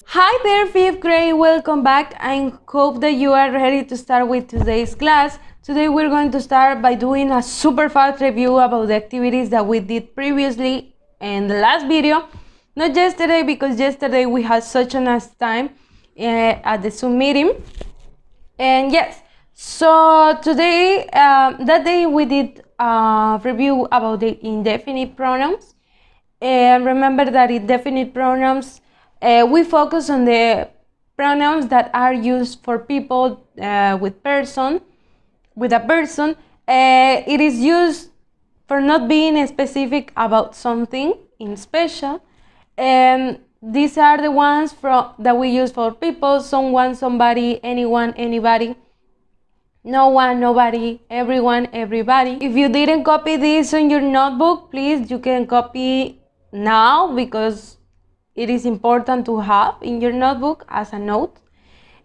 Hi there, fifth grade. Welcome back. I hope that you are ready to start with today's class. Today we're going to start by doing a super fast review about the activities that we did previously in the last video. Not yesterday, because yesterday we had such a nice time at the Zoom meeting. And yes, so today, that day we did a review about the indefinite pronouns. And remember that indefinite pronouns, we focus on the pronouns that are used for people with a person. It is used for not being specific about something in special. And these are the ones that we use for people: someone, somebody, anyone, anybody, no one, nobody, everyone, everybody. If you didn't copy this on your notebook, please, you can copy now, because it is important to have in your notebook as a note.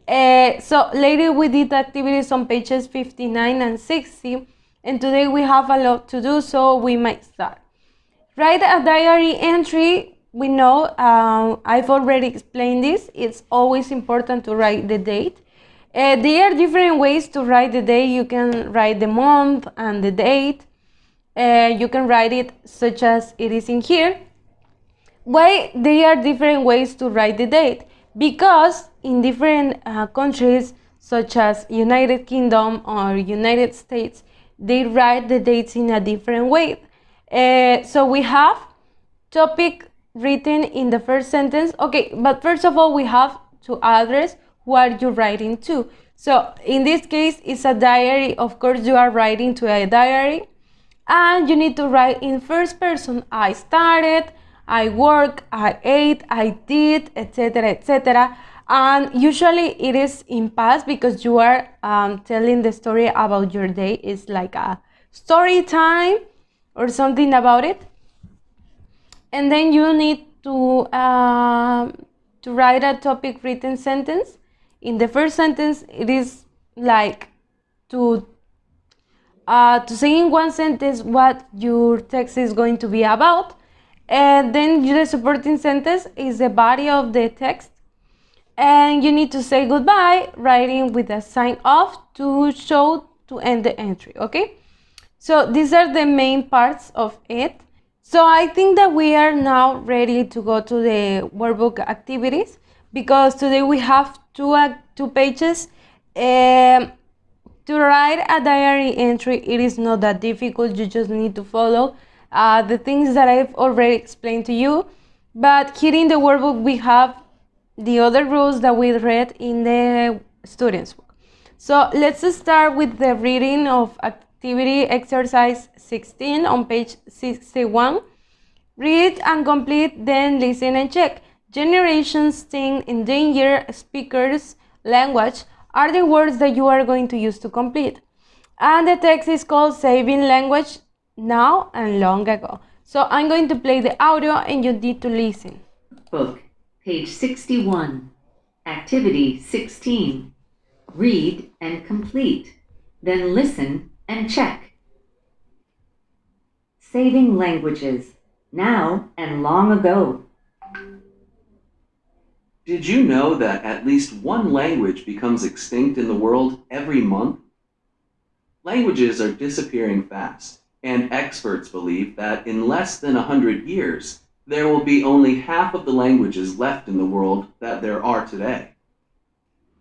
So later we did activities on pages 59 and 60, and today we have a lot to do, so we might start. Write a diary entry. We know, I've already explained this. It's always important to write the date. There are different ways to write the day. You can write the month and the date. You can write it such as it is in here. Why there are different ways to write the date? Because in different countries, such as United Kingdom or United States, they write the dates in a different way. So we have topic written in the first sentence. Okay, but first of all, we have to address who are you writing to. So in this case, it's a diary. Of course, you are writing to a diary, and you need to write in first person. I started, I work, I ate, I did, etc., etc. And usually it is in past, because you are telling the story about your day. It's like a story time or something about it. And then you need to write a topic written sentence. In the first sentence, it is like to say in one sentence what your text is going to be about. And then the supporting sentence is the body of the text. And you need to say goodbye, writing with a sign off to show to end the entry, okay? So these are the main parts of it. So I think that we are now ready to go to the workbook activities, because today we have two pages. To write a diary entry, it is not that difficult. You just need to follow the things that I've already explained to you. But here in the workbook, we have the other rules that we read in the student's book. So let's start with the reading of activity exercise 16 on page 61. Read and complete, then listen and check. Generations think endangered speakers language are the words that you are going to use to complete. And the text is called Saving Language Now and Long Ago. So I'm going to play the audio and you need to listen. Book, page 61. Activity 16. Read and complete, then listen and check. Saving languages, now and long ago. Did you know that at least one language becomes extinct in the world every month? Languages are disappearing fast, and experts believe that in less than 100 years, there will be only half of the languages left in the world that there are today.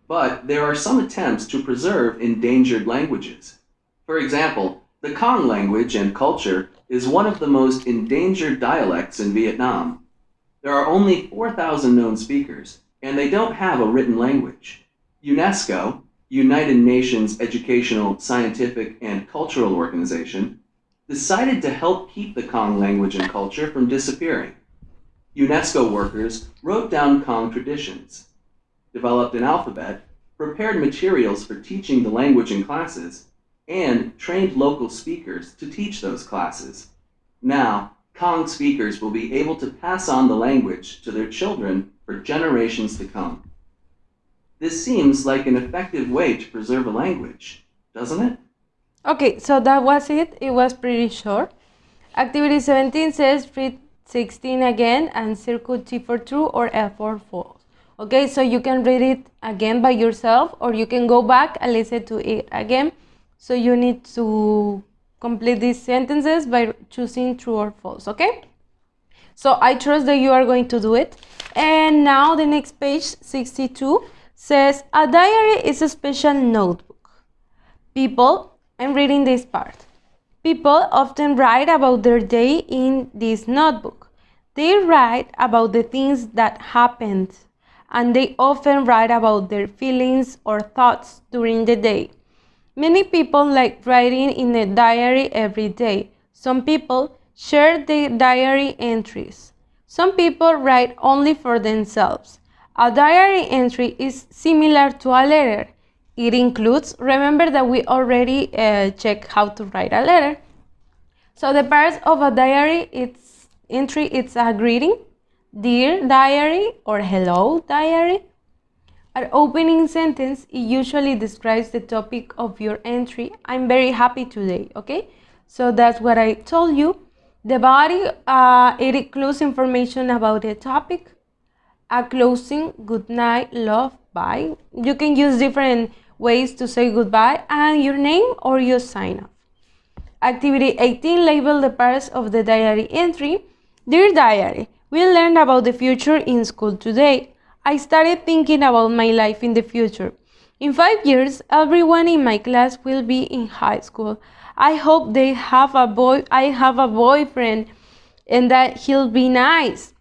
But there are some attempts to preserve endangered languages. For example, the Khang language and culture is one of the most endangered dialects in Vietnam. There are only 4,000 known speakers, and they don't have a written language. UNESCO, United Nations Educational, Scientific, and Cultural Organization, decided to help keep the Khang language and culture from disappearing. UNESCO workers wrote down Khang traditions, developed an alphabet, prepared materials for teaching the language in classes, and trained local speakers to teach those classes. Now, Khang speakers will be able to pass on the language to their children for generations to come. This seems like an effective way to preserve a language, doesn't it? Okay, so that was it. It was pretty short. Activity 17 says read 16 again and circle T for true or F for false. Okay, so you can read it again by yourself, or you can go back and listen to it again. So you need to complete these sentences by choosing true or false, okay? So I trust that you are going to do it. And now the next page, 62, says, a diary is a special notebook. I'm reading this part. People often write about their day in this notebook. They write about the things that happened, and they often write about their feelings or thoughts during the day. Many people like writing in a diary every day. Some people share their diary entries. Some people write only for themselves. A diary entry is similar to a letter. It includes, remember that we already checked how to write a letter. So the parts of a diary, it's a greeting, dear diary or hello diary. An opening sentence, it usually describes the topic of your entry. I'm very happy today, okay? So that's what I told you. The body, it includes information about the topic. A closing, good night, love, bye. You can use different ways to say goodbye, and your name or your sign off. Activity 18, label the parts of the diary entry. Dear diary, we learned about the future in school today. I started thinking about my life in the future. In 5 years, everyone in my class will be in high school. I hope I have a boyfriend and that he'll be nice.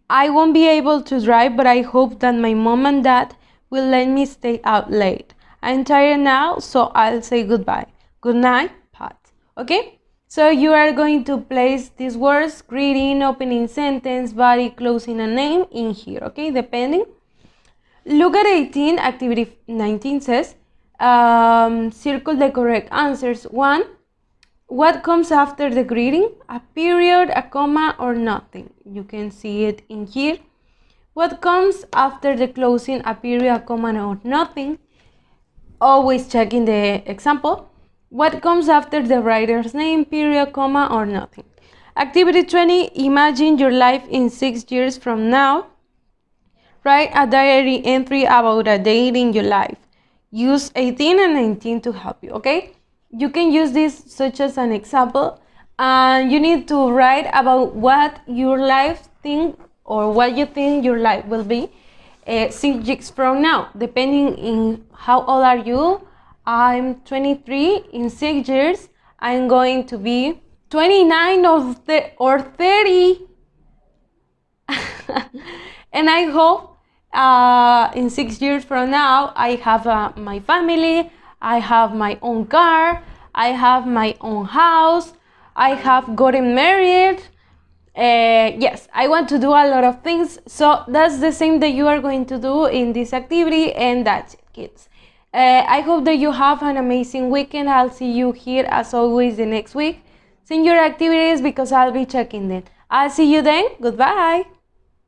I won't be able to drive, but I hope that my mom and dad will let me stay out late. I'm tired now, so I'll say goodbye. Good night, Pat. Okay? So you are going to place these words, greeting, opening sentence, body, closing, and name in here, okay? Depending. Look at 18, activity 19 says, circle the correct answers. 1. What comes after the greeting? A period, a comma, or nothing? You can see it in here. What comes after the closing? A period, a comma, or nothing? Always checking the example. What comes after the writer's name? Period, comma, or nothing? Activity 20, imagine your life in 6 years from now. Write a diary entry about a date in your life. Use 18 and 19 to help you, okay? You can use this such as an example, and you need to write about what your life think or what you think your life will be 6 years from now, depending in how old are you. I'm 23. In 6 years, I'm going to be 29 or 30. And I hope in 6 years from now, I have my family, I have my own car, I have my own house, I have gotten married. Yes, I want to do a lot of things. So that's the same that you are going to do in this activity, and that's it, kids. I hope that you have an amazing weekend. I'll see you here as always the next week. Send your activities because I'll be checking them. I'll see you then. Goodbye.